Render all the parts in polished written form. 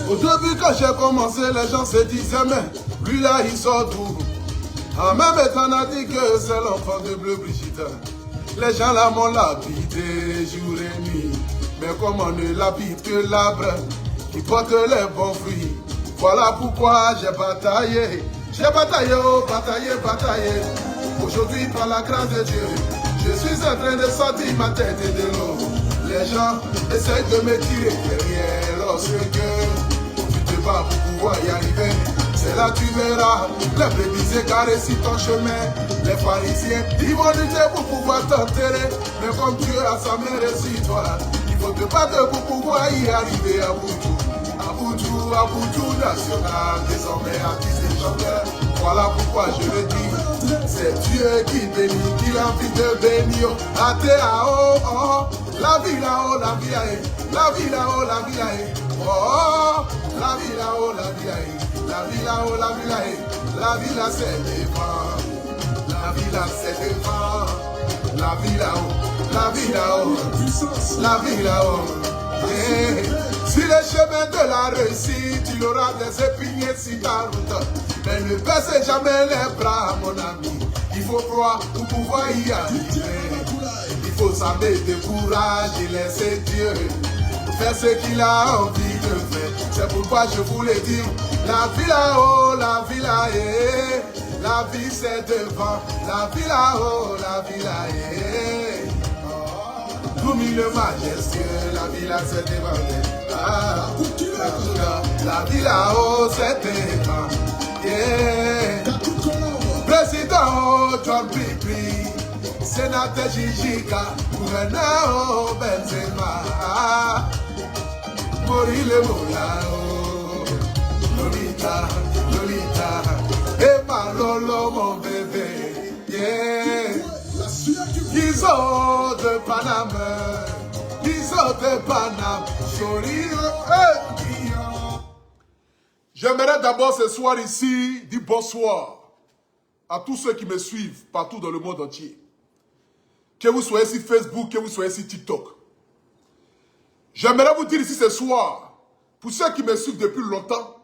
Au début, quand j'ai commencé, les gens se disaient, mais lui là, il sort d'où? En même temps, on a dit que c'est l'enfant de Bleu Brigitte. Les gens là m'ont lapidé jour et nuit. Mais comme on ne lapide que l'arbre qui porte les bons fruits. Voilà pourquoi j'ai bataillé. J'ai bataillé, oh, bataillé. Aujourd'hui, par la grâce de Dieu, je suis en train de sortir ma tête de l'eau. Les gens essayent de me tirer derrière lorsque tu te bats pour pouvoir y arriver. C'est là que tu verras les brebis égarées sur ton chemin. Les pharisiens, ils vont lutter pour pouvoir t'enterrer. Mais comme Dieu a sa main sur toi, il faut te battre pour pouvoir y arriver à Boutou. À Boutou national, désormais artiste et chanteur. Voilà pourquoi je le dis, c'est Dieu qui bénit, qui a envie de bénir. A-T-A-O, oh, la vie là-haut, la vie là-haut, la vie là-haut, la vie là-haut. Oh, la vie là-haut, la vie là-haut. La vie là-haut, la vie là-haut, la vie là c'est devant, la vie là c'est devant, la vie là-haut, la vie là-haut, la vie là-haut. Sur le chemin de la réussite, il y aura des épiniers sur ta route, mais ne baissez jamais les bras, mon ami. Il faut croire pour pouvoir y arriver. Il faut s'armer de courage et laisser Dieu faire ce qu'il a envie de faire. C'est pourquoi je vous le dis. La vie là-haut, la vie là-haut, la vie c'est devant, la vie là-haut, la vie là-haut. Tout milieu majestueux, la vie là c'est devant. Ah, la vie là-haut c'est devant. Yeah. Président John Pipi, sénateur Jijika, gouverneur Benzema, Maurice Moulao. Lolita, et Malolo mon bébé, yeah. Ils ont de Paname, J'aimerais d'abord ce soir ici dire bonsoir à tous ceux qui me suivent partout dans le monde entier. Que vous soyez sur Facebook, que vous soyez sur TikTok. J'aimerais vous dire ici ce soir, pour ceux qui me suivent depuis longtemps,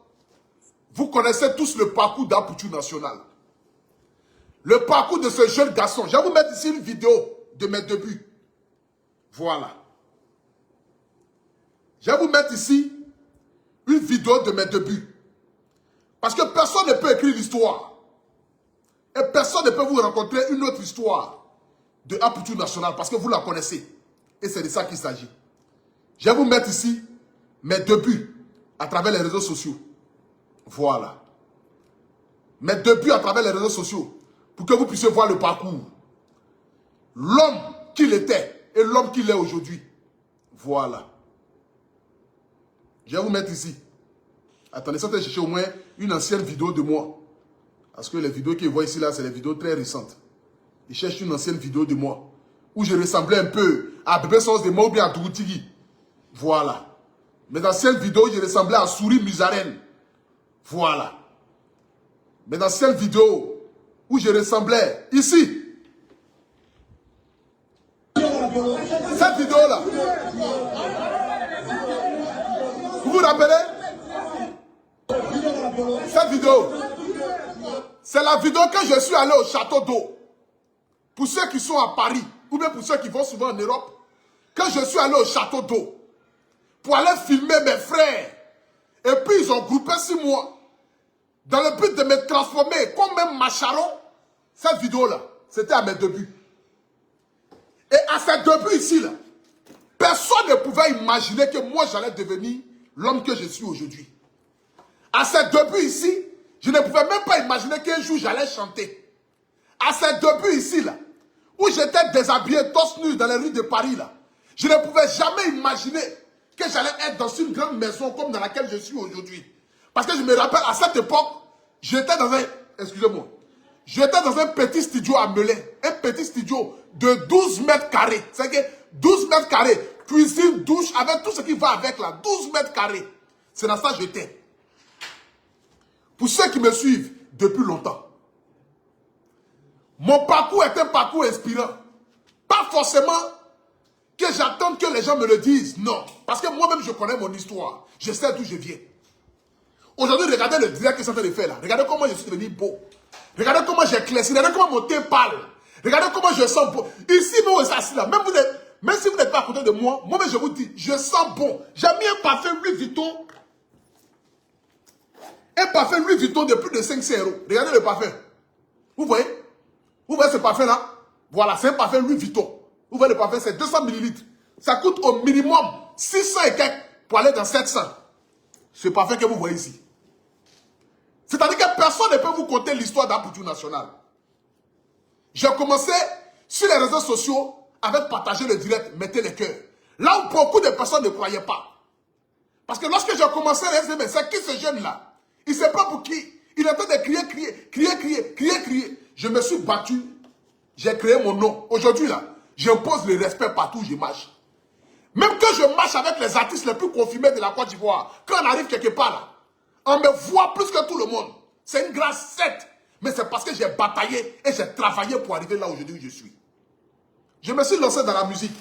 vous connaissez tous le parcours d'Apoutou National. Le parcours de ce jeune garçon. Je vais vous mettre ici une vidéo de mes débuts. Voilà. Je vais vous mettre ici une vidéo de mes débuts. Parce que personne ne peut écrire l'histoire. Et personne ne peut vous rencontrer une autre histoire de Apoutou National parce que vous la connaissez. Et c'est de ça qu'il s'agit. Je vais vous mettre ici mes débuts à travers les réseaux sociaux. Voilà. Mes débuts à travers les réseaux sociaux pour que vous puissiez voir le parcours. L'homme qu'il était et l'homme qu'il est aujourd'hui. Voilà. Je vais vous mettre ici. Attendez, ça va chercher au moins une ancienne vidéo de moi. Parce que les vidéos qu'ils voient ici, là, c'est les vidéos très récentes. Ils cherchent une ancienne vidéo de moi. Où je ressemblais un peu à Bébé Sauce de moi ou bien à Tougoutigi. Voilà. Mes anciennes vidéos, je ressemblais à Souris Musarène. Voilà. Mes anciennes vidéos où je ressemblais ici. Cette vidéo-là. Vous vous rappelez? Cette vidéo. C'est la vidéo que je suis allé au château d'eau. Pour ceux qui sont à Paris, ou bien pour ceux qui vont souvent en Europe, quand je suis allé au château d'eau, pour aller filmer mes frères, et puis ils ont groupé 6 mois, dans le but de me transformer comme un macharon. Cette vidéo-là, c'était à mes débuts. Et à ces débuts ici, là, personne ne pouvait imaginer que moi j'allais devenir l'homme que je suis aujourd'hui. À ces débuts ici, je ne pouvais même pas imaginer qu'un jour j'allais chanter. À ces débuts ici, là, où j'étais déshabillé, torse nu dans les rues de Paris, là, je ne pouvais jamais imaginer que j'allais être dans une grande maison comme dans laquelle je suis aujourd'hui. Parce que je me rappelle, à cette époque, j'étais dans un... Excusez-moi. J'étais dans un petit studio à Melun. Un petit studio de 12 mètres carrés. C'est que 12 mètres carrés. Cuisine, douche, avec tout ce qui va avec là. 12 mètres carrés. C'est dans ça que j'étais. Pour ceux qui me suivent depuis longtemps. Mon parcours est un parcours inspirant. Pas forcément que j'attende que les gens me le disent. Non. Parce que moi-même, je connais mon histoire. Je sais d'où je viens. Aujourd'hui, regardez le direct que je suis en train de faire là. Regardez comment je suis devenu beau. Regardez comment j'ai éclairci. Regardez comment mon teint parle. Regardez comment je sens bon. Ici, moi, je suis assis là. Même si vous n'êtes pas à côté de moi, moi-même, je vous dis, je sens bon. J'ai mis un parfum Louis Vuitton. Un parfum Louis Vuitton de plus de 500 €. Regardez le parfum. Vous voyez? Vous voyez ce parfum-là? Voilà, c'est un parfum Louis Vuitton. Vous voyez le parfum, c'est 200 ml. Ça coûte au minimum 600 et quelques pour aller dans 700. Ce parfum que vous voyez ici. C'est-à-dire que personne ne peut vous conter l'histoire d'Amplitude Nationale. J'ai commencé sur les réseaux sociaux avec partager le direct, mettez les cœurs. Là où beaucoup de personnes ne croyaient pas. Parce que lorsque j'ai commencé, mais c'est qui ce jeune-là? Il ne sait pas pour qui. Il est en train de crier. Je me suis battu. J'ai créé mon nom. Aujourd'hui, là, j'impose le respect partout où je marche. Même quand je marche avec les artistes les plus confirmés de la Côte d'Ivoire, quand on arrive quelque part là, on me voit plus que tout le monde. C'est une grâce, certes, mais c'est parce que j'ai bataillé et j'ai travaillé pour arriver là aujourd'hui où je suis. Je me suis lancé dans la musique.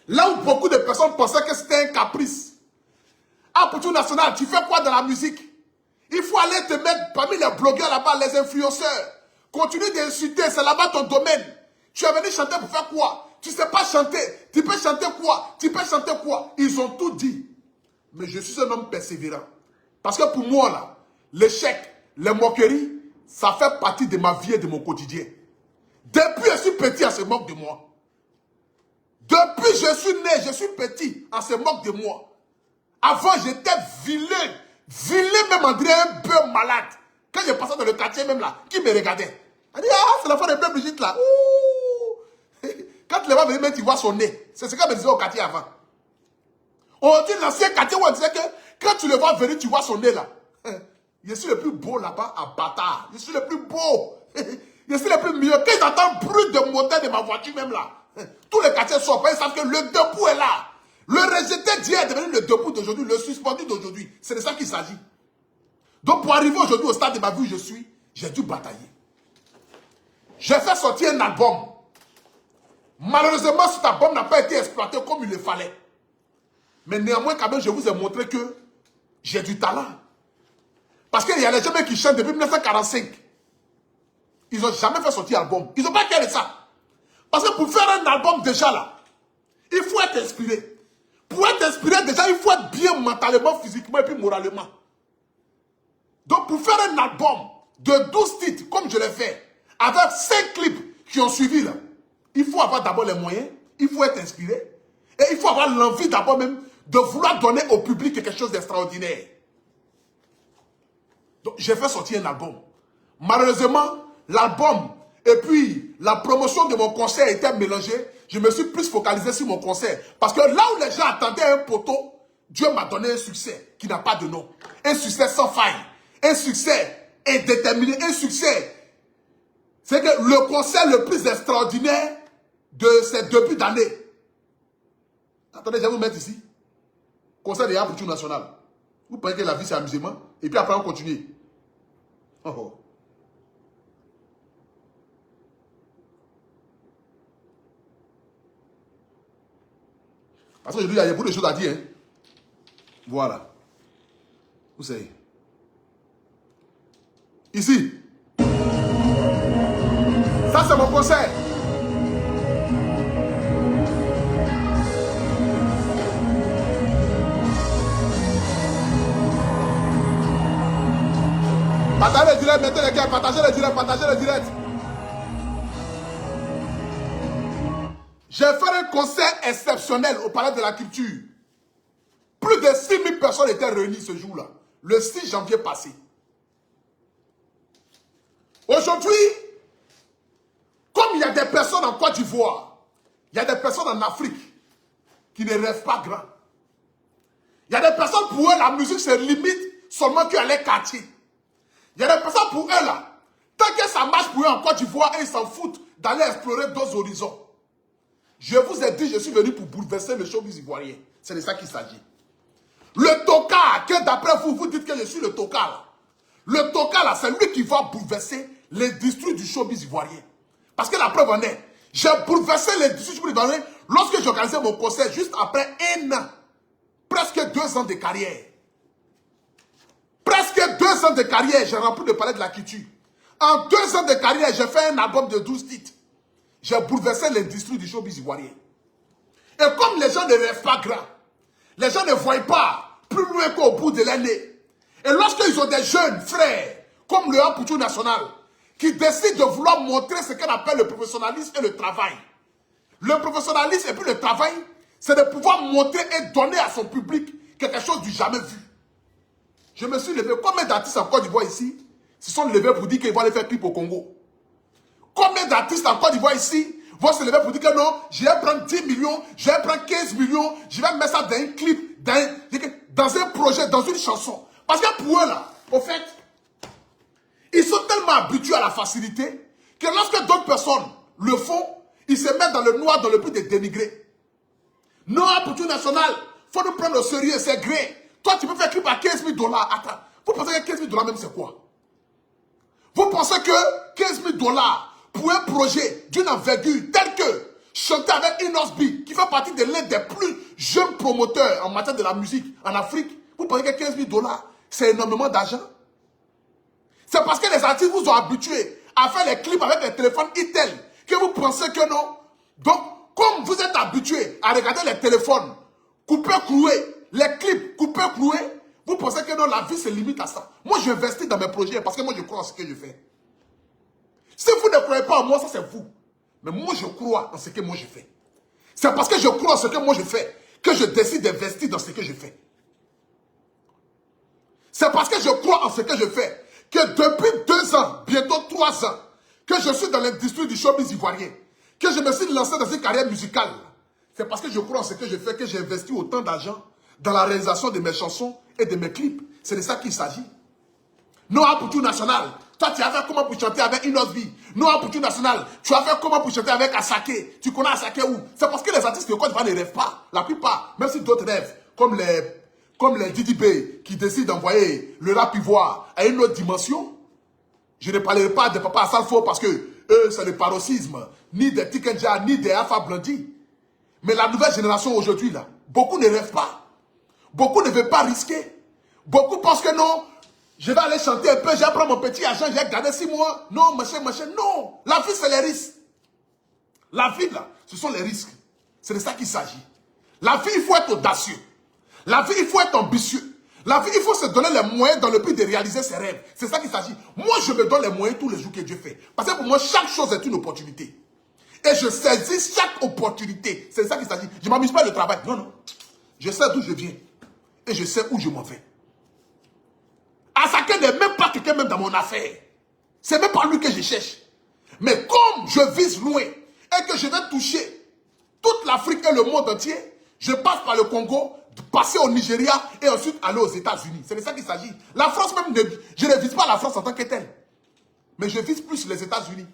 Là où beaucoup de personnes pensaient que c'était un caprice. Amplitude Nationale, tu fais quoi dans la musique? Il faut aller te mettre parmi les blogueurs là-bas, les influenceurs. Continue d'insulter, c'est là-bas ton domaine. Tu es venu chanter pour faire quoi? Tu ne sais pas chanter. Tu peux chanter quoi? Tu peux chanter quoi? Ils ont tout dit. Mais je suis un homme persévérant. Parce que pour moi, là, l'échec, les moqueries, ça fait partie de ma vie et de mon quotidien. Depuis je suis petit, on se moque de moi. Depuis je suis né, je suis petit, on se moque de moi. Avant, j'étais vilain. Vilain même, on dirait un peu malade. Quand je passais dans le quartier même là, qui me regardait? Elle dit, ah, c'est la femme de Bleu Brigitte là. Ouh. Quand tu les vois venir, tu vois son nez. C'est ce qu'elle me disait au quartier avant. On dit l'ancien quartier où on disait que quand tu le vois venir, tu vois son nez là. Je suis le plus beau là-bas à Bata. Je suis le plus beau. Je suis le plus mieux. Quand ils entendent le bruit de moteur de ma voiture même là, tous les quartiers sortent. Ils savent que le debout est là. Le rejeté d'hier est devenu le debout d'aujourd'hui, le suspendu d'aujourd'hui. C'est de ça qu'il s'agit. Donc pour arriver aujourd'hui au stade de ma vie où je suis, j'ai dû batailler. J'ai fait sortir un album. Malheureusement, cet album n'a pas été exploité comme il le fallait. Mais néanmoins, quand même, je vous ai montré que j'ai du talent. Parce qu'il y a des gens qui chantent depuis 1945. Ils n'ont jamais fait sortir album. Ils n'ont pas fait ça. Parce que pour faire un album déjà là, il faut être inspiré. Pour être inspiré déjà, il faut être bien mentalement, physiquement et puis moralement. Donc pour faire un album de 12 titres, comme je l'ai fait, avec 5 clips qui ont suivi là, il faut avoir d'abord les moyens, il faut être inspiré, et il faut avoir l'envie d'abord même de vouloir donner au public quelque chose d'extraordinaire. Donc j'ai fait sortir un album. Malheureusement, l'album et puis la promotion de mon concert étaient mélangées. Je me suis plus focalisé sur mon concert. Parce que là où les gens attendaient un poteau, Dieu m'a donné un succès qui n'a pas de nom. Un succès sans faille. Un succès indéterminé. Un succès. C'est que le concert le plus extraordinaire de ces débuts d'année. Attendez, je vais vous mettre ici. Concert de Amplitude Nationale. Vous pensez que la vie c'est amusement? Et puis après on continue. Oh oh. Parce qu'aujourd'hui, il y a beaucoup de choses à dire. Hein? Voilà. Vous savez. Ici. Ça, c'est mon concert. Partagez le direct, mettez les gars, partagez le direct, partagez le direct. J'ai fait un concert exceptionnel au Palais de la Culture. Plus de 6000 personnes étaient réunies ce jour-là, le 6 janvier passé. Aujourd'hui, comme il y a des personnes en Côte d'Ivoire, il y a des personnes en Afrique qui ne rêvent pas grand. Il y a des personnes pour eux, la musique se limite seulement qu'à les quartiers. Il y a des personnes pour eux là, tant que ça marche pour eux en Côte d'Ivoire, ils s'en foutent d'aller explorer d'autres horizons. Je vous ai dit, je suis venu pour bouleverser le showbiz ivoirien. C'est de ça qu'il s'agit. Le tocard, que d'après vous, vous dites que je suis le tocard là. Le tocard là, c'est lui qui va bouleverser l'industrie du showbiz ivoirien. Parce que la preuve en est, j'ai bouleversé l'industrie du showbiz ivoirien lorsque j'ai organisé mon concert juste après 1 an. Presque 2 ans de carrière. Presque 2 ans de carrière, j'ai rempli le palais de la culture. En 2 ans de carrière, j'ai fait un album de 12 titres. J'ai bouleversé l'industrie du showbiz ivoirien. Et comme les gens ne rêvent pas grand, les gens ne voient pas plus loin qu'au bout de l'année. Et lorsqu'ils ont des jeunes frères, comme le Poutou National, qui décident de vouloir montrer ce qu'on appelle le professionnalisme et le travail. Le professionnalisme et puis le travail, c'est de pouvoir montrer et donner à son public quelque chose du jamais vu. Je me suis levé. Combien d'artistes en Côte d'Ivoire ici se sont levés pour dire qu'ils vont aller faire clip au Congo? Combien d'artistes en Côte d'Ivoire ici vont se lever pour dire que non, je vais prendre 10 millions, je vais prendre 15 millions, je vais mettre ça dans un clip, dans un projet, dans une chanson. Parce que pour eux là, au fait, ils sont tellement habitués à la facilité que lorsque d'autres personnes le font, ils se mettent dans le noir dans le but de dénigrer. Non, pour tout national, il faut nous prendre au sérieux, c'est gré. Toi, tu peux faire un clip à 15 000 $. Attends, vous pensez que 15 000 $ même c'est quoi? Vous pensez que 15 000 $ pour un projet d'une envergure tel que chanter avec Inosby, qui fait partie de l'un des plus jeunes promoteurs en matière de la musique en Afrique, vous pensez que 15 000 $, c'est énormément d'argent? C'est parce que les artistes vous ont habitués à faire les clips avec les téléphones Itel que vous pensez que non. Donc, comme vous êtes habitués à regarder les téléphones coupés-cloués, les clips coupés-cloués, vous pensez que non, la vie se limite à ça. Moi, j'investis dans mes projets parce que moi, je crois en ce que je fais. Si vous ne croyez pas en moi, ça c'est vous. Mais moi, je crois en ce que moi je fais. C'est parce que je crois en ce que moi je fais que je décide d'investir dans ce que je fais. C'est parce que je crois en ce que je fais que depuis 2 ans, bientôt 3 ans, que je suis dans l'industrie du showbiz ivoirien, que je me suis lancé dans une carrière musicale. C'est parce que je crois en ce que je fais que j'ai investi autant d'argent dans la réalisation de mes chansons et de mes clips. C'est de ça qu'il s'agit. Noah Poutou National, toi tu as fait comment pour chanter avec Inosby? Noah Poutou National, tu as fait comment pour chanter avec Asake? Tu connais Asake où? C'est parce que les artistes de Côte d'Ivoire ne rêvent pas. La plupart, même si d'autres rêvent, comme les Didi Bey qui décident d'envoyer le rap ivoire à une autre dimension. Je ne parlerai pas de Papa Salfo parce que eux, c'est le paroxysme, ni des Tikenja, ni des Alpha Blondie. Mais la nouvelle génération aujourd'hui, là, beaucoup ne rêvent pas. Beaucoup ne veulent pas risquer. Beaucoup pensent que non, je vais aller chanter un peu, je vais prendre mon petit argent, je vais garder 6 mois. Non, machin, non. La vie, c'est les risques. La vie, là, ce sont les risques. C'est de ça qu'il s'agit. La vie, il faut être audacieux. La vie, il faut être ambitieux. La vie, il faut se donner les moyens dans le but de réaliser ses rêves. C'est ça qu'il s'agit. Moi, je me donne les moyens tous les jours que Dieu fait. Parce que pour moi, chaque chose est une opportunité. Et je saisis chaque opportunité. C'est ça qu'il s'agit. Je ne m'amuse pas le travail. Non, non. Je sais d'où je viens. Et je sais où je m'en vais. Asake n'est même pas quelqu'un même dans mon affaire. C'est même pas lui que je cherche. Mais comme je vise loin et que je vais toucher toute l'Afrique et le monde entier, je passe par le Congo, passer au Nigeria et ensuite aller aux États-Unis. C'est de ça qu'il s'agit. La France même, je ne vise pas la France en tant que telle. Mais je vise plus les États-Unis.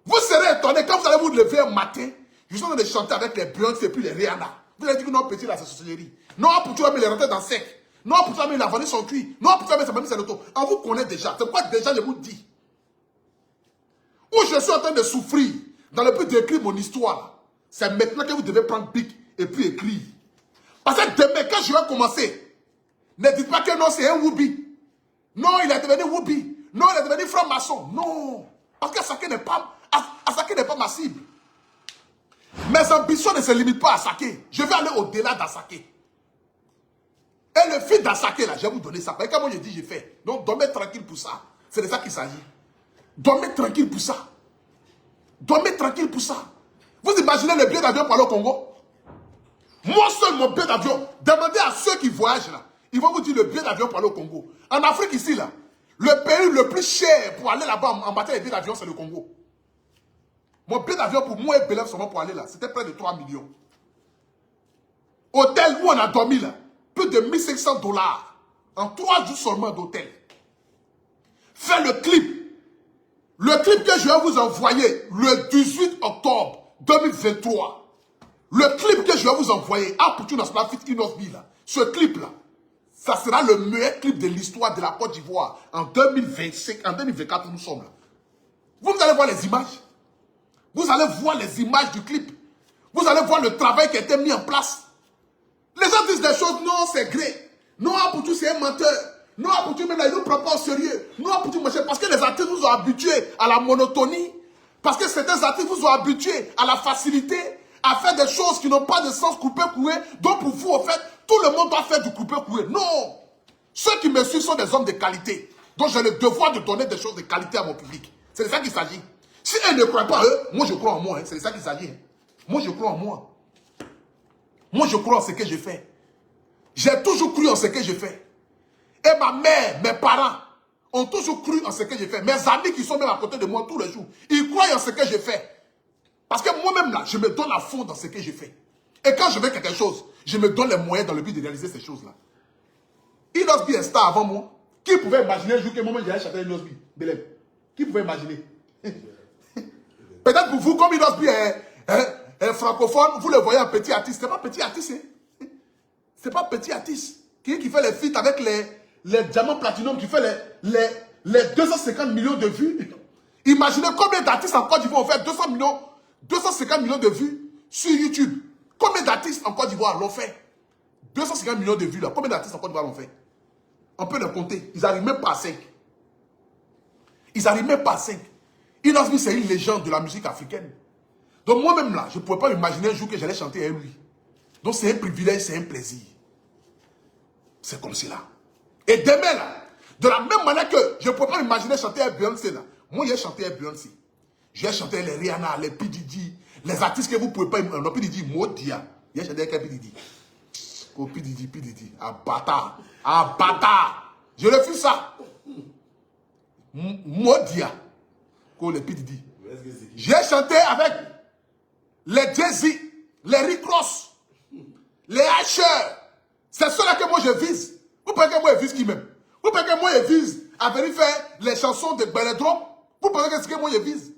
Vous serez étonnés quand vous allez vous lever un matin, je suis en train de chanter avec les Beyoncé et puis les Rihanna. Vous allez dire que non, petit, là, c'est sorcellerie. Non, pour toi, mais il est rentré dans sec. Non, pour toi, mais il a vendu son cuit. Non, pour toi, mais ça m'a mis sa loto. On vous connaît déjà. C'est pourquoi déjà je vous dis. Où je suis en train de souffrir dans le but d'écrire mon histoire, c'est maintenant que vous devez prendre bic et puis écrire. Parce que demain, quand je vais commencer, ne dites pas que non, c'est un Woubi. Non, il est devenu Woubi. Non, il est devenu franc-maçon. Non. Parce que Asake n'est pas ma cible. Mes ambitions ne se limitent pas à Asake. Je vais aller au-delà d'Asake. Et le fils d'Asake, là, je vais vous donner ça. Parce que moi, je dis, j'ai fait. Donc, dormez tranquille pour ça. C'est de ça qu'il s'agit. Dormez tranquille pour ça. Dormez tranquille pour ça. Vous imaginez le billet d'avion pour aller au Congo? Moi seul, mon billet d'avion. Demandez à ceux qui voyagent là. Ils vont vous dire le billet d'avion pour aller au Congo. En Afrique ici, là, le pays le plus cher pour aller là-bas en matière de billets d'avion, c'est le Congo. Mon billet d'avion pour moi et Belém seulement pour aller là, c'était près de 3 millions. Hôtel où on a dormi là, plus de 1500 $. En 3 jours seulement d'hôtel. Fais le clip. Le clip que je vais vous envoyer le 18 octobre 2023. Le clip que je vais vous envoyer à Poutou National Fit Inosby là. Ce clip là, ça sera le meilleur clip de l'histoire de la Côte d'Ivoire en 2025, en 2024 où nous sommes là. Vous allez voir les images. Vous allez voir les images du clip. Vous allez voir le travail qui a été mis en place. Les gens disent des choses, non, c'est gré. Non, Poutou, c'est un menteur. Nous, à Poutou, même là, ils ne nous prennent pas au sérieux. Nous, à Poutou, parce que les artistes vous ont habitués à la monotonie. Parce que certains artistes vous ont habitués à la facilité, à faire des choses qui n'ont pas de sens coupé-coué. Donc, pour vous, en fait, tout le monde doit faire du coupé-coué. Non! Ceux qui me suivent sont des hommes de qualité. Donc, j'ai le devoir de donner des choses de qualité à mon public. C'est de ça qu'il s'agit. Si eux ne croient pas, eux, moi, je crois en moi. Hein. C'est de ça qu'il s'agit. Hein. Moi, je crois en moi. Moi, je crois en ce que je fais. J'ai toujours cru en ce que je fais. Et ma mère, mes parents ont toujours cru en ce que je fais. Mes amis qui sont même à côté de moi tous les jours, ils croient en ce que je fais. Parce que moi-même, là, je me donne à fond dans ce que je fais. Et quand je veux quelque chose, je me donne les moyens dans le but de réaliser ces choses-là. Inosbi est star avant moi. Qui pouvait imaginer un jour que moi-même j'allais chanter Inosbi, Belém? Qui pouvait imaginer? Peut-être pour vous, comme Inosbi est francophone, vous le voyez un petit artiste. C'est pas petit artiste. Hein? C'est pas petit artiste. Qui fait les feats avec les diamants platinum, qui fait les 250 millions de vues. Imaginez combien d'artistes en Côte d'Ivoire ont fait 250 millions de vues sur YouTube. Combien d'artistes en Côte d'Ivoire l'ont fait? 250 millions de vues là. Combien d'artistes en Côte d'Ivoire l'ont fait? On peut les compter. Ils n'arrivent même pas à 5. Ils n'arrivent même pas à 5. Inosbi, c'est une légende de la musique africaine. Donc moi-même là, je ne pouvais pas imaginer un jour que j'allais chanter avec lui. Donc c'est un privilège, c'est un plaisir. C'est comme cela. Et demain là, de la même manière que je ne pouvais pas imaginer chanter avec Beyoncé là. Moi, j'ai chanté avec Beyoncé. J'ai chanté les Rihanna, les P. Diddy, les artistes que vous ne pouvez pas imaginer. Non, P. Diddy, Modia. J'ai chanté avec P. Diddy. Oh, P. Diddy. Ah, bâtard. Ah, bâtard. Je refuse ça. Modia. Oh, les P. Diddy. J'ai chanté avec les Jay-Z, les Rick Ross, les Asher. C'est ceux-là que moi je vise. Vous pensez que moi je vise qui même? Vous pensez que moi je vise à venir faire les chansons de Belledrome? Vous pensez que c'est ce que moi je vise?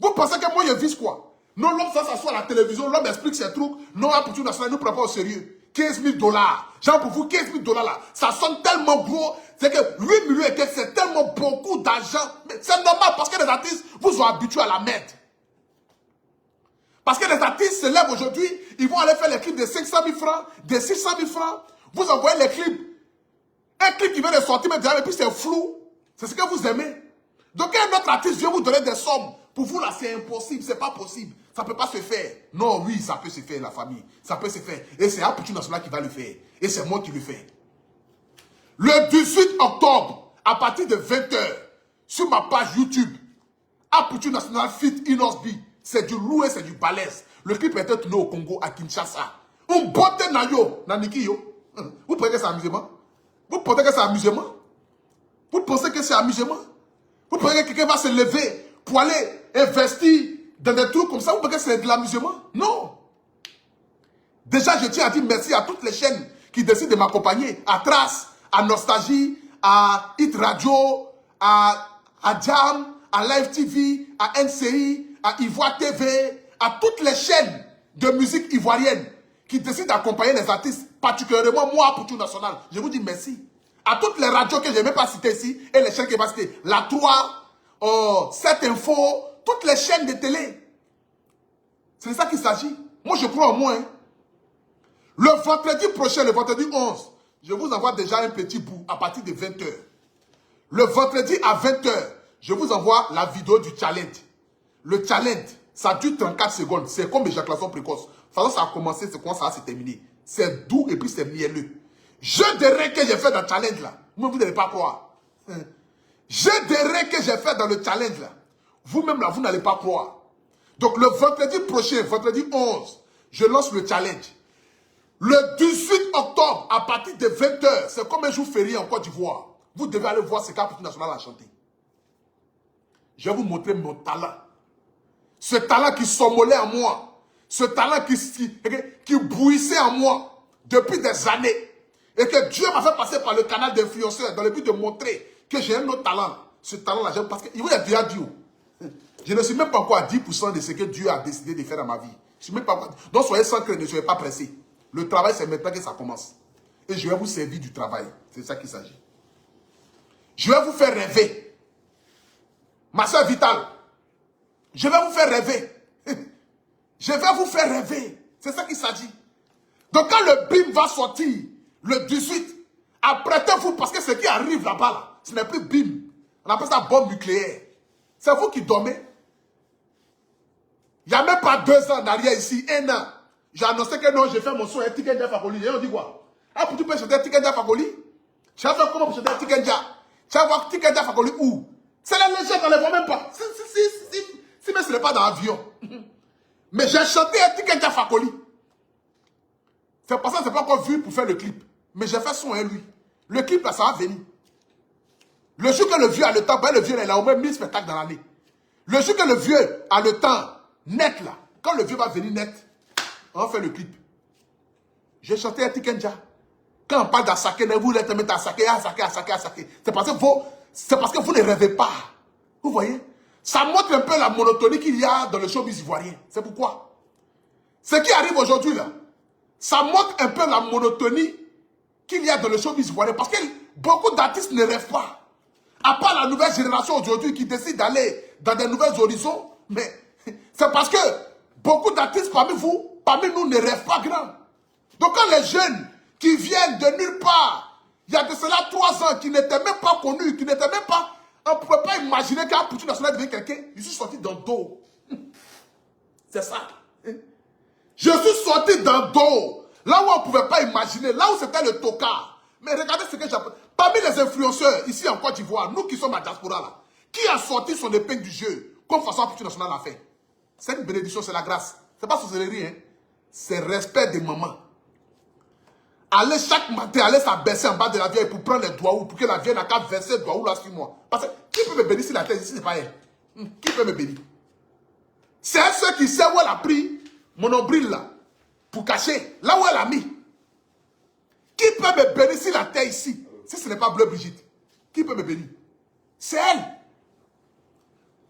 Vous pensez que moi je vise quoi? Non, l'homme ça s'assoit à la télévision, l'homme explique ses trucs. Non, la Poutou nationale ne nous prend pas au sérieux. 15 000 $. Genre pour vous, 15 000 $ là, ça sonne tellement gros. C'est que 8 millions et quelques, c'est tellement beaucoup d'argent. Mais c'est normal parce que les artistes vous ont habitué à la merde. Parce que les artistes se lèvent aujourd'hui, ils vont aller faire les clips de 500 000 francs, de 600 000 francs. Vous envoyez les clips. Un clip qui vient de sortir, mais puis c'est flou. C'est ce que vous aimez. Donc, un autre artiste vient vous donner des sommes. Pour vous, là, c'est impossible, c'est pas possible. Ça ne peut pas se faire. Non, oui, ça peut se faire, la famille. Ça peut se faire. Et c'est Poutou National qui va le faire. Et c'est moi qui le fais. Le 18 octobre, à partir de 20h, sur ma page YouTube, Poutou National Fit Inosbi. C'est du lourd et c'est du balèze. Le clip était tourné au Congo, à Kinshasa. Un beauté na yo, na Niki yo. Vous pensez que c'est amusement? Vous pensez que c'est amusement? Vous pensez que c'est amusement? Vous pensez que quelqu'un va se lever pour aller investir dans des trucs comme ça? Vous pensez que c'est de l'amusement? Non. Déjà, je tiens à dire merci à toutes les chaînes qui décident de m'accompagner. À Trace, à Nostalgie, à Hit Radio, à Jam, à Live TV, à NCI, à Ivoire TV, à toutes les chaînes de musique ivoirienne qui décident d'accompagner les artistes, particulièrement moi, à Poutou National. Je vous dis merci. À toutes les radios que je n'ai même pas citées ici, et les chaînes que je vais citer, La 3, 7 Info, toutes les chaînes de télé. C'est de ça qu'il s'agit. Moi, je crois en moi. Hein. Le vendredi prochain, le vendredi 11, je vous envoie déjà un petit bout à partir de 20h. Le vendredi à 20h, je vous envoie la vidéo du challenge. Le challenge, ça dure 34 secondes. C'est comme l'éjaculation précoce. De toute façon, ça a commencé, c'est comment ça va se terminer. C'est doux et puis c'est mielleux. Je dirais que j'ai fait dans le challenge là. Vous n'allez pas croire. Je dirais que j'ai fait dans le challenge là. Vous-même là, vous n'allez pas croire. Donc le vendredi prochain, vendredi 11, je lance le challenge. Le 18 octobre, à partir de 20h, c'est comme un jour férié en Côte d'Ivoire. Vous devez aller voir ce qu'a Poutou National à chanter. Je vais vous montrer mon talent. Ce talent qui sommeillait en moi. Ce talent qui bouillissait en moi depuis des années. Et que Dieu m'a fait passer par le canal d'influenceurs dans le but de montrer que j'ai un autre talent. Ce talent-là, j'aime parce qu'il y a déjà Dieu. Je ne suis même pas encore à 10% de ce que Dieu a décidé de faire dans ma vie. Je suis même pas. Donc soyez sans crainte, ne soyez pas pressés. Le travail, c'est maintenant que ça commence. Et je vais vous servir du travail. C'est de ça qu'il s'agit. Je vais vous faire rêver. Ma soeur Vitale, je vais vous faire rêver. Je vais vous faire rêver. C'est ça qu'il s'agit. Donc quand le BIM va sortir, le 18, Apprêtez-vous parce que ce qui arrive là-bas, là, ce n'est plus bim. On appelle ça bombe nucléaire. C'est vous qui dormez. Il n'y a même pas 2 ans en arrière ici, 1 an. J'ai annoncé que non, j'ai fait mon son à Tikenja Fakoli. Et on dit quoi? Ah, pour tu peux chanter Tikenja Fakoli? Tu vas faire comment pour chanter Tikenja? Tu vas voir Tikenja Fakoli où? C'est la légende, on ne les voit même pas. Si mais ce n'est pas dans l'avion. Mais j'ai chanté Tikenja Fakoli. C'est pour ça que je n'ai pas encore vu pour faire le clip. Mais j'ai fait son à lui. Le clip là, ça va venir. Le jour que le vieux a le temps, le vieux là, il a au moins 1000 spectacles dans l'année. Le jour que le vieux a le temps net là, quand le vieux va venir net, on va faire le clip. J'ai chanté à Tikenja. Quand on parle d'Asake, vous êtes mis à Asake. C'est parce que vous ne rêvez pas. Vous voyez? Ça montre un peu la monotonie qu'il y a dans le showbiz ivoirien. C'est pourquoi. Ce qui arrive aujourd'hui là, ça montre un peu la monotonie qu'il y a dans le showbiz ivoirien. Parce que beaucoup d'artistes ne rêvent pas. À part la nouvelle génération aujourd'hui qui décide d'aller dans des nouvelles horizons. Mais c'est parce que beaucoup d'artistes parmi vous, parmi nous, ne rêvent pas grand. Donc quand les jeunes qui viennent de nulle part, il y a de cela 3 ans, qui n'étaient même pas connus, qui n'étaient même pas... On ne pouvait pas imaginer qu'un Poutou national devienne quelqu'un. Je suis sorti d'un dos. C'est ça. Je suis sorti d'un dos. Là où on ne pouvait pas imaginer, là où c'était le tocard. Mais regardez ce que j'appelle. Parmi les influenceurs, ici en Côte d'Ivoire, nous qui sommes à diaspora là, qui a sorti son épingle du jeu, comme François Poutou national l'a fait? C'est une bénédiction, c'est la grâce. Ce n'est pas sorcellerie, hein. C'est respect des mamans. Allez chaque matin, allez s'abaisser en bas de la vieille pour prendre les doigts ou pour que la vieille n'a qu'à verser le doigt ou là sur moi. Parce que qui peut me bénir si la terre ici, c'est pas elle? Qui peut me bénir? C'est ceux qui sait où elle a pris mon nombril là, pour cacher, là où elle a mis. Qui peut me bénir si la terre ici, si ce n'est pas Bleu Brigitte? Qui peut me bénir? C'est elle.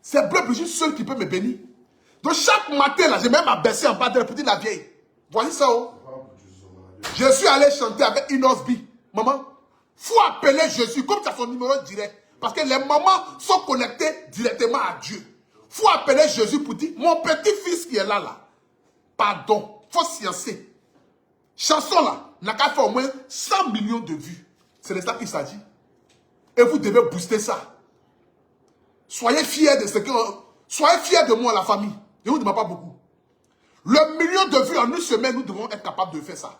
C'est Bleu Brigitte seule qui peut me bénir. Donc chaque matin là, j'ai même abaissé en bas de la petite la vieille. Voici ça, oh. Je suis allé chanter avec Inosbi. Maman, faut appeler Jésus comme tu as son numéro direct. Parce que les mamans sont connectées directement à Dieu. Faut appeler Jésus pour dire, mon petit-fils qui est là, pardon, faut sciencer. Chanson là, n'a qu'à faire au moins 100 millions de vues. C'est de ça qu'il s'agit. Et vous devez booster ça. Soyez fiers de ce que... Soyez fiers de moi, la famille. Je ne vous demande pas beaucoup. Le million de vues en une semaine, nous devons être capables de faire ça.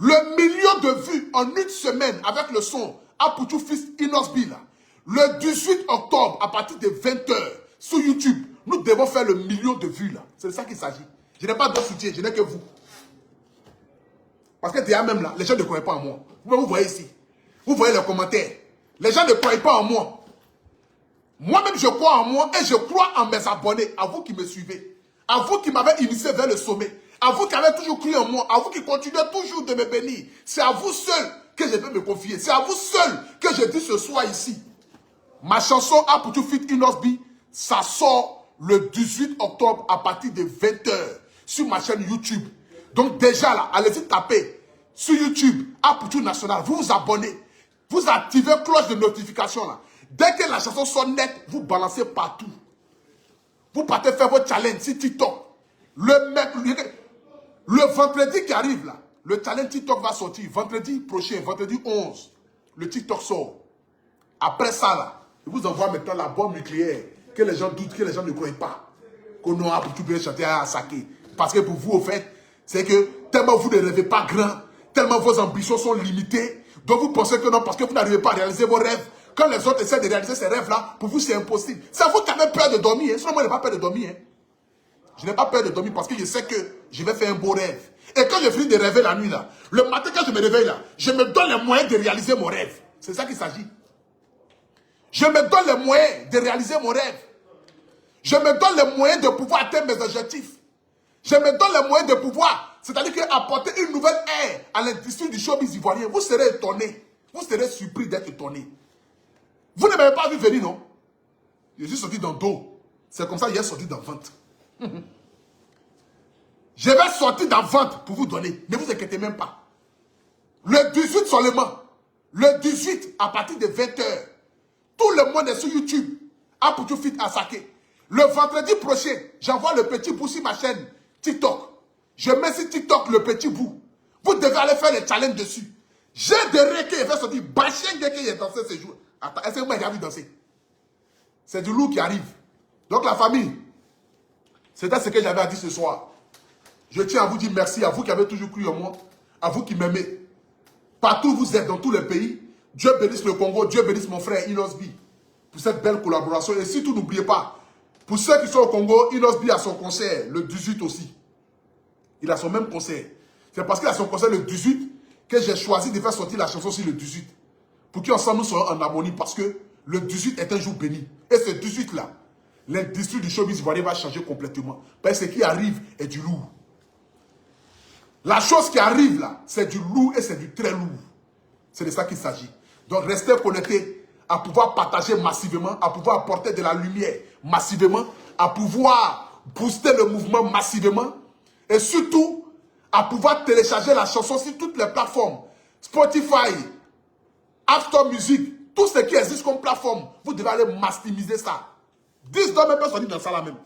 Le million de vues en une semaine avec le son Apoutou Fils Inosbi, le 18 octobre à partir de 20h sur YouTube, nous devons faire le million de vues là. C'est de ça qu'il s'agit. Je n'ai pas d'autre soutien, je n'ai que vous. Parce que déjà même là, les gens ne croient pas en moi. Vous voyez ici. Vous voyez les commentaires. Les gens ne croient pas en moi. Moi-même, je crois en moi et je crois en mes abonnés, à vous qui me suivez. À vous qui m'avez initié vers le sommet. À vous qui avez toujours cru en moi, à vous qui continuez toujours de me bénir, c'est à vous seul que je peux me confier. C'est à vous seul que je dis ce soir ici. Ma chanson Apoutou Fit Inosbi, ça sort le 18 octobre à partir de 20h sur ma chaîne YouTube. Donc déjà là, allez-y taper sur YouTube Apoutou National, vous vous abonnez, vous activez cloche de notification là. Dès que la chanson sort nette, vous balancez partout. Vous partez faire votre challenge sur TikTok. Le vendredi qui arrive là, le challenge TikTok va sortir. Vendredi prochain, vendredi 11, le TikTok sort. Après ça là, je vous envoie maintenant la bombe nucléaire. Que les gens doutent, que les gens ne croient pas. Qu'on aura pour tout bien chanter à Asake. Parce que pour vous, au fait, c'est que tellement vous ne rêvez pas grand, tellement vos ambitions sont limitées, donc vous pensez que non, parce que vous n'arrivez pas à réaliser vos rêves. Quand les autres essaient de réaliser ces rêves-là, pour vous c'est impossible. C'est vous qui avez peur de dormir. Sinon moi je n'ai pas peur de dormir. Je n'ai pas peur de dormir parce que je sais que je vais faire un beau rêve. Et quand je finis de rêver la nuit là, le matin quand je me réveille là, je me donne les moyens de réaliser mon rêve. C'est ça qu'il s'agit. Je me donne les moyens de réaliser mon rêve. Je me donne les moyens de pouvoir atteindre mes objectifs. Je me donne les moyens de pouvoir, c'est-à-dire apporter une nouvelle ère à l'industrie du showbiz ivoirien. Vous serez étonnés. Vous serez surpris d'être étonnés. Vous ne m'avez pas vu venir, non? Je suis sorti dans le dos. C'est comme ça que j'ai sorti dans la vente. Je vais sortir dans la vente pour vous donner. Ne vous inquiétez même pas. Le 18 seulement. Le 18 à partir de 20h. Tout le monde est sur YouTube. Apoutou Fit Asake. Le vendredi prochain, j'envoie le petit bout sur ma chaîne TikTok. Je mets sur TikTok le petit bout. Vous devez aller faire les challenges dessus. J'ai des requins, il va sortir. Bachien dès qu'il est dansé ce jour. Attends, est-ce que moi j'ai envie de danser? C'est du lourd qui arrive. Donc la famille, c'était ce que j'avais à dire ce soir. Je tiens à vous dire merci à vous qui avez toujours cru en moi, à vous qui m'aimez. Partout où vous êtes, dans tous les pays, Dieu bénisse le Congo, Dieu bénisse mon frère Inosbi pour cette belle collaboration. Et surtout, n'oubliez pas, pour ceux qui sont au Congo, Inosbi a son concert le 18 aussi. Il a son même concert. C'est parce qu'il a son concert le 18 que j'ai choisi de faire sortir la chanson sur le 18. Pour qu'ensemble nous soyons en harmonie parce que le 18 est un jour béni. Et ce 18-là, l'industrie du showbiz ivoirien va changer complètement. Parce que ce qui arrive est du lourd. La chose qui arrive là, c'est du lourd et c'est du très lourd. C'est de ça qu'il s'agit. Donc restez connectés à pouvoir partager massivement, à pouvoir apporter de la lumière massivement, à pouvoir booster le mouvement massivement et surtout à pouvoir télécharger la chanson sur toutes les plateformes. Spotify, App Store Music, tout ce qui existe comme plateforme, vous devez aller maximiser ça. 10 dollars, même personne dans ça là même.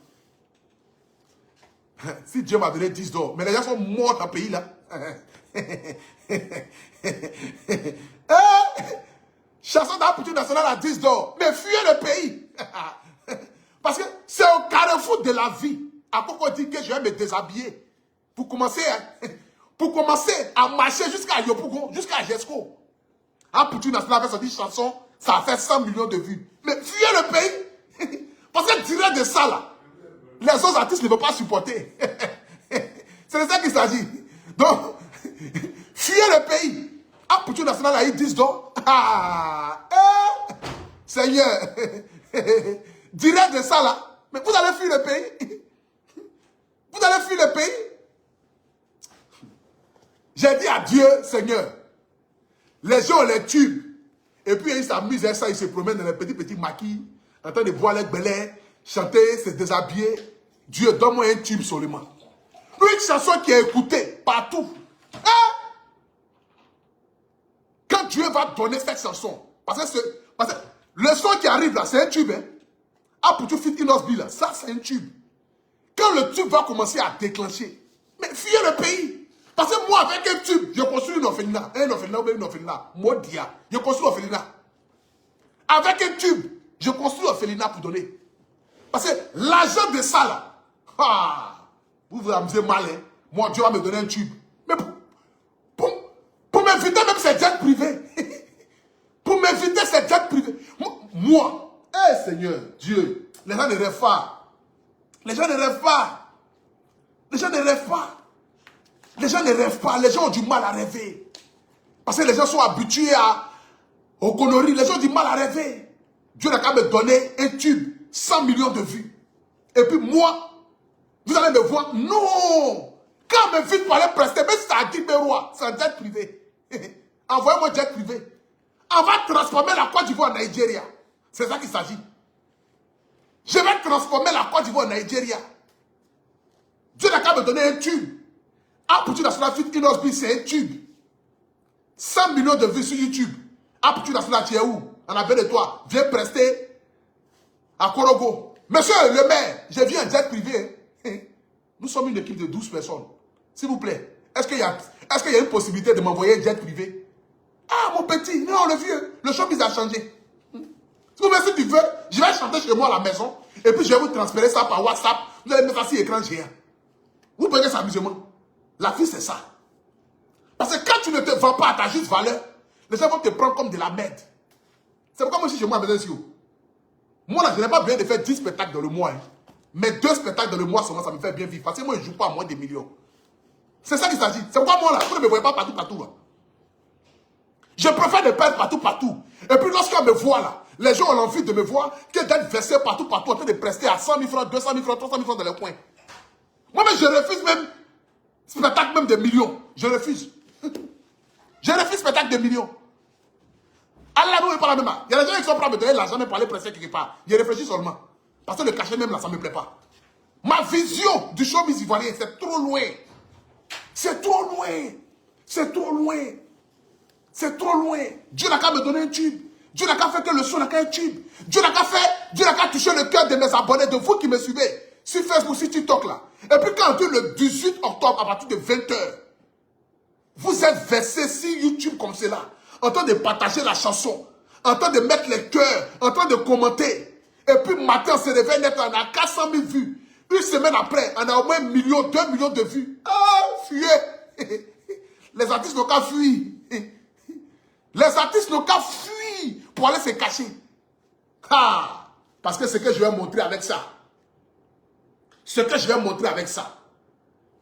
Si Dieu m'a donné 10 dollars, mais les gens sont morts dans le pays là. Chanson d'opportunité nationale à 10 dollars, mais fuyez le pays. Parce que c'est au carrefour de la vie. À quoi on dit que je vais me déshabiller pour commencer à marcher jusqu'à Yopougon, jusqu'à Jesco. Opportunité nationale avec cette chanson, ça a fait 100 millions de vues. Mais fuyez le pays. Parce que direct de ça là, les autres artistes ne veulent pas supporter. C'est de ça qu'il s'agit. Donc, fuyez le pays. Opportunité nationale a eu 10 dollars. Seigneur. Direct de ça là. Mais vous allez fuir le pays. Vous allez fuir le pays. J'ai dit à Dieu, Seigneur, les gens ont les tubes. Et puis ils s'amusent avec ça, ils se promènent dans les petits maquis, en train de boire les belets, chanter, se déshabiller. Dieu, donne-moi un tube seulement. Une chanson qui est écoutée partout. Quand Dieu va donner cette chanson, parce que le son qui arrive là, c'est un tube. Pour tout fit Inosbi là, ça c'est un tube. Quand le tube va commencer à déclencher, mais fuyez le pays. Parce que moi, avec un tube, je construis une orphelinat. Un orphelinat ou une orphelinat. Modia. Je construis une orphelinat. Avec un tube, je construis une orphelinat pour donner. Parce que l'argent de ça là, vous vous amusez mal, hein. Moi, Dieu va me donner un tube. Mais pour m'inviter, même c'est jet privé. Pour m'inviter, c'est jet privé. Moi, Seigneur, Dieu, les gens ne rêvent pas. Les gens ne rêvent pas. Les gens ne rêvent pas. Les gens ne rêvent pas. Les gens ont du mal à rêver. Parce que les gens sont habitués aux conneries. Les gens ont du mal à rêver. Dieu n'a qu'à me donner un tube, 100 millions de vues. Et puis moi, vous allez me voir. Non! Quand on m'invite pour aller prester, même si c'est à Guibérois, c'est un jet privé. Envoyez-moi un jet privé. On va transformer la Côte d'Ivoire en Nigeria. C'est ça qu'il s'agit. Je vais transformer la Côte d'Ivoire en Nigeria. Dieu n'a qu'à me donner un tube. Opportunité nationale fit Inosbi, c'est un tube. 100 millions de vues sur YouTube. Opportunité nationale, tu es où? En avait de toi. Viens prester à Korogo. Monsieur le maire, j'ai vu un jet privé. Nous sommes une équipe de 12 personnes. S'il vous plaît, est-ce qu'il y a une possibilité de m'envoyer un jet privé? Mon petit, non, le vieux, le showbiz a changé. Si tu veux, je vais chanter chez moi à la maison. Et puis je vais vous transférer ça par WhatsApp. Vous allez mettre ça sur l'écran géant. Vous prenez cet amusement. La vie, c'est ça. Parce que quand tu ne te vends pas à ta juste valeur, les gens vont te prendre comme de la merde. C'est pourquoi moi, si je moi, moi, là, je n'ai pas besoin de faire 10 spectacles dans le mois. Hein. Mais 2 spectacles dans le mois, seulement, ça me fait bien vivre. Parce que moi, je ne joue pas à moins de millions. C'est ça qu'il s'agit. C'est pourquoi moi, là, vous ne me voyez pas partout. Là. Je préfère ne perdre partout. Et puis, lorsqu'on me voit, là, les gens ont envie de me voir que d'être versé partout, en train de prester à 100 000 francs, 200 000 francs, 300 000 francs dans les coins. Moi-même, je refuse même spectacle même de millions. Je refuse. Je refuse spectacle de millions. Allah nous est pas la même. Il y a des gens qui sont prêts à me donner l'argent même pour aller prester quelque part. Je réfléchis seulement. Parce que le cachet même là, ça ne me plaît pas. Ma vision du showbiz ivoirien, c'est trop loin. C'est trop loin. C'est trop loin. C'est trop loin. Dieu n'a qu'à me donner un tube. Dieu n'a qu'à faire que le son n'a qu'un tube. Dieu n'a qu'à toucher le cœur de mes abonnés, de vous qui me suivez. Sur Facebook, sur TikTok là. Et puis quand on dit le 18 octobre à partir de 20h, Vous êtes versés sur YouTube comme cela, en train de partager la chanson, en train de mettre les cœurs, en train de commenter. Et puis matin, on se réveille net, on a 400 000 vues. Une semaine après, on a au moins 1 million, 2 millions de vues. Ah, fuyez. Les artistes n'ont qu'à fuir. Les artistes n'ont qu'à fuir pour aller se cacher. Ah, parce que ce que je vais montrer avec ça,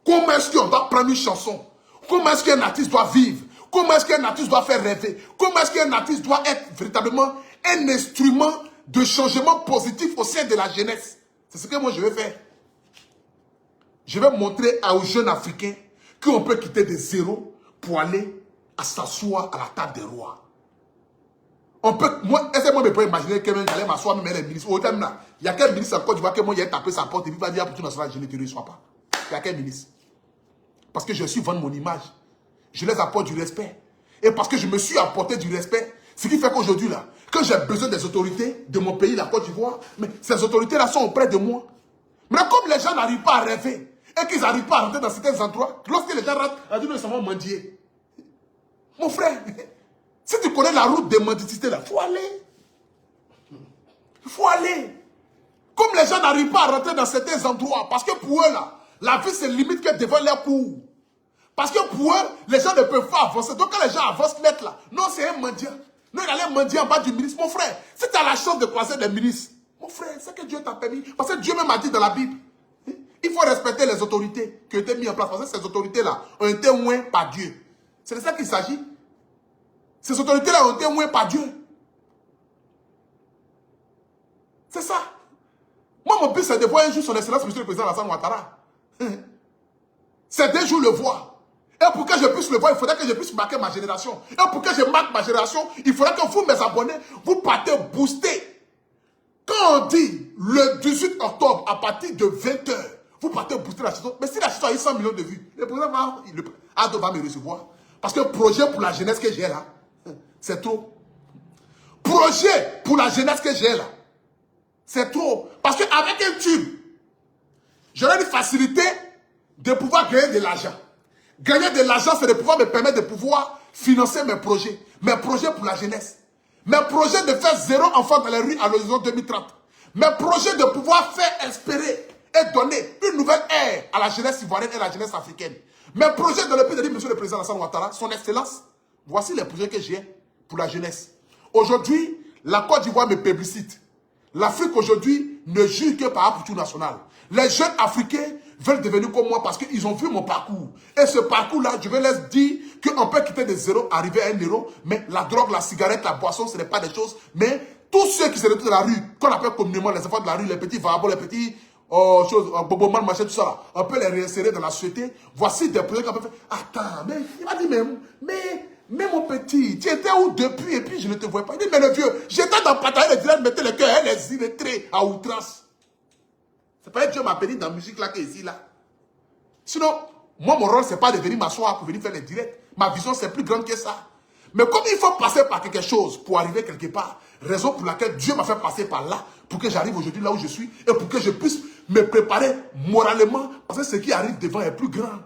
comment est-ce qu'on doit prendre une chanson, comment est-ce qu'un artiste doit vivre, comment est-ce qu'un artiste doit faire rêver, comment est-ce qu'un artiste doit être véritablement un instrument de changement positif au sein de la jeunesse. C'est ce que moi je vais faire. Je vais montrer aux jeunes Africains qu'on peut quitter de zéro pour aller à s'asseoir à la table des rois. On peut, moi, est-ce que moi je peux imaginer que j'allais m'asseoir même les ministres. Il y a quel ministre en Côte d'Ivoire que moi j'ai tapé sa porte et puis va dire pour tout national, je ne te reçois pas. Il y a quel ministre? Parce que je suis vendre mon image. Je les apporte du respect. Et parce que je me suis apporté du respect, ce qui fait qu'aujourd'hui là, quand j'ai besoin des autorités de mon pays, la Côte d'Ivoire, mais ces autorités là sont auprès de moi. Mais comme les gens n'arrivent pas à rêver et qu'ils n'arrivent pas à rentrer dans certains endroits, lorsque les gens rentrent, ils disent qu'ils vont mendier. Mon frère, si tu connais la route de mendicité là, il faut aller. Il faut aller. Comme les gens n'arrivent pas à rentrer dans certains endroits, parce que pour eux là, la vie se limite que devant leur cours. Parce que pour eux, les gens ne peuvent pas avancer. Donc quand les gens avancent net là, non c'est un mendiant. Non il allait mendier en bas du ministre. Mon frère, si tu as la chance de croiser des ministres, mon frère, c'est que Dieu t'a permis. Parce que Dieu même a dit dans la Bible, il faut respecter les autorités qui ont été mises en place. Parce que ces autorités-là ont été ouées par Dieu. C'est de ça qu'il s'agit. Ces autorités-là ont été ouées par Dieu. C'est ça. Moi, mon but, c'est de voir un jour son excellence, monsieur le président Alassane Ouattara. C'est d'un jour le voir. Et pour que je puisse le voir, il faudrait que je puisse marquer ma génération. Et pour que je marque ma génération, il faudrait que vous, mes abonnés, vous partez booster. Quand on dit le 18 octobre, à partir de 20h, vous partez booster la chanson. Mais si la chanson a eu 100 millions de vues, le président Ado va me recevoir. Parce que le projet pour la jeunesse que j'ai là, c'est trop. Projet pour la jeunesse que j'ai là, c'est trop. Parce qu'avec un tube, j'aurai une facilité de pouvoir gagner de l'argent. Gagner de l'argent, c'est de pouvoir me permettre de pouvoir financer mes projets. Mes projets pour la jeunesse. Mes projets de faire 0 enfant dans les rues à l'horizon 2030. Mes projets de pouvoir faire espérer et donner une nouvelle ère à la jeunesse ivoirienne et à la jeunesse africaine. Mes projets dans le pays de monsieur le président Alassane Ouattara, son excellence, voici les projets que j'ai pour la jeunesse. Aujourd'hui, la Côte d'Ivoire me publicite. L'Afrique aujourd'hui ne juge que par rapport national. Les jeunes Africains veulent devenir comme moi parce qu'ils ont vu mon parcours. Et ce parcours-là, je vais leur dire qu'on peut quitter de 0, arriver à 1 euro, mais la drogue, la cigarette, la boisson, ce n'est pas des choses. Mais tous ceux qui se retrouvent dans la rue, qu'on appelle communément les enfants de la rue, les petits vagabonds, les petits boboman, machin, tout ça, là, on peut les réinsérer dans la société. Voici des projets qu'on peut faire. Attends, mais il m'a dit, mais mon petit, tu étais où depuis et puis je ne te vois pas. Il dit, mais le vieux, j'étais dans Pataï, le direct, mettait le cœur, elle les illettrés à outrance. C'est pas Dieu m'a béni dans la musique là qui est ici là. Sinon, moi mon rôle c'est pas de venir m'asseoir pour venir faire les directs. Ma vision c'est plus grande que ça. Mais comme il faut passer par quelque chose pour arriver quelque part, raison pour laquelle Dieu m'a fait passer par là, pour que j'arrive aujourd'hui là où je suis et pour que je puisse me préparer moralement, parce que ce qui arrive devant est plus grand.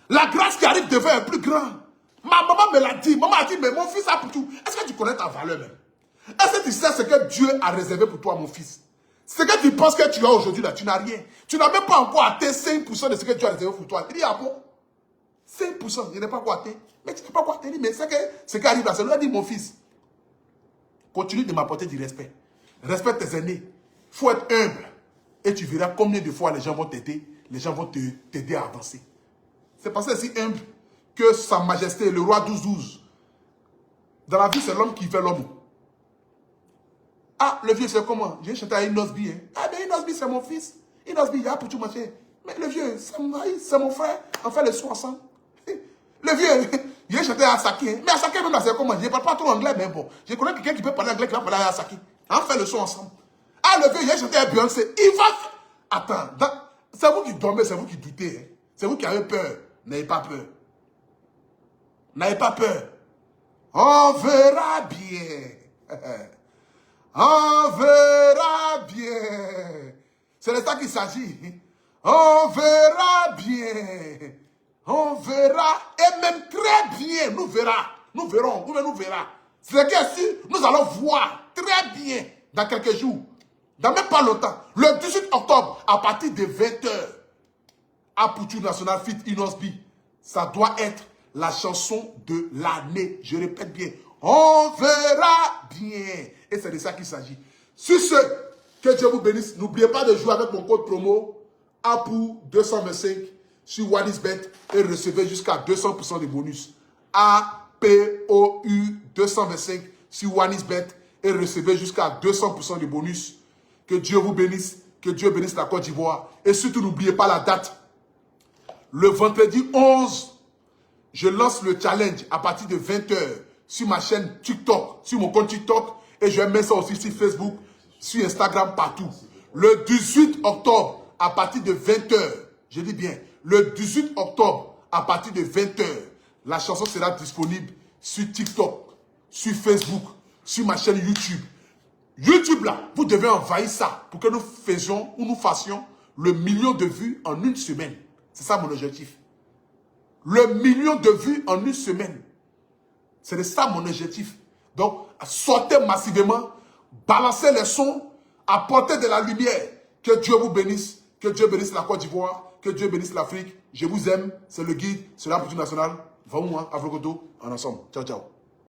La grâce qui arrive devant est plus grand. Ma maman me l'a dit. Maman a dit, mais mon fils a pour tout. Est-ce que tu connais ta valeur même? Est-ce que tu sais ce que Dieu a réservé pour toi, mon fils? Ce que tu penses que tu as aujourd'hui là, tu n'as rien. Tu n'as même pas encore atteint 5% de ce que Dieu a réservé pour toi. Il dit, ah bon? 5%, je n'ai pas encore atteint. Mais tu n'as pas encore atteint. Mais c'est que ce qui arrive là, c'est lui a dit, mon fils, continue de m'apporter du respect. Respecte tes aînés. Il faut être humble. Et tu verras combien de fois les gens vont t'aider. Les gens vont t'aider à avancer. C'est parce que c'est si humble que Sa Majesté, le roi 12-12, dans la vie, c'est l'homme qui fait l'homme. Ah, le vieux, c'est comment? J'ai chanté à Inosbi. Hein? Ah, mais Inosbi, c'est mon fils. Inosbi, il y a pour tout marcher. Mais le vieux, c'est mon frère. On fait le soin ensemble. Le vieux, j'ai chanté à Asaki. Hein? Mais Asaki, même là, c'est comment? Je ne parle pas trop anglais, mais bon. Je connais quelqu'un qui peut parler anglais qui va parler à Asaki. On fait le son ensemble. Ah, le vieux, j'ai chanté à Beyoncé. Il va. Attends, c'est vous qui dormez, c'est vous qui doutez. Hein? C'est vous qui avez peur. N'ayez pas peur. N'ayez pas peur. On verra bien. On verra bien. C'est de ça qu'il s'agit. On verra bien. On verra, et même très bien, nous verrons, nous verrons, nous verrons. C'est que si nous allons voir très bien dans quelques jours, dans même pas longtemps, le 18 octobre, à partir de 20h, à Poutou National Fit Inosbi, ça doit être la chanson de l'année. Je répète bien, on verra bien. Et c'est de ça qu'il s'agit. Sur ce, que Dieu vous bénisse. N'oubliez pas de jouer avec mon code promo APOU 225 sur WanisBet et recevez jusqu'à 200% de bonus. APOU 225 sur WanisBet et recevez jusqu'à 200% de bonus. Que Dieu vous bénisse. Que Dieu bénisse la Côte d'Ivoire. Et surtout, n'oubliez pas la date. Le vendredi 11, je lance le challenge à partir de 20h sur ma chaîne TikTok, sur mon compte TikTok. Et je vais mettre ça aussi sur Facebook, sur Instagram, partout. Le 18 octobre, à partir de 20h, je dis bien, le 18 octobre, à partir de 20h, la chanson sera disponible sur TikTok, sur Facebook, sur ma chaîne YouTube. YouTube là, vous devez envahir ça pour que nous faisions ou nous fassions le 1 million de vues en une semaine. C'est ça mon objectif. Le 1 million de vues en une semaine. C'est ça mon objectif. Donc, sortez massivement, balancez les sons, apportez de la lumière. Que Dieu vous bénisse. Que Dieu bénisse la Côte d'Ivoire. Que Dieu bénisse l'Afrique. Je vous aime. C'est le guide. C'est l'Amplitude nationale. Va-moi, Avrogoto, en ensemble. Ciao, ciao.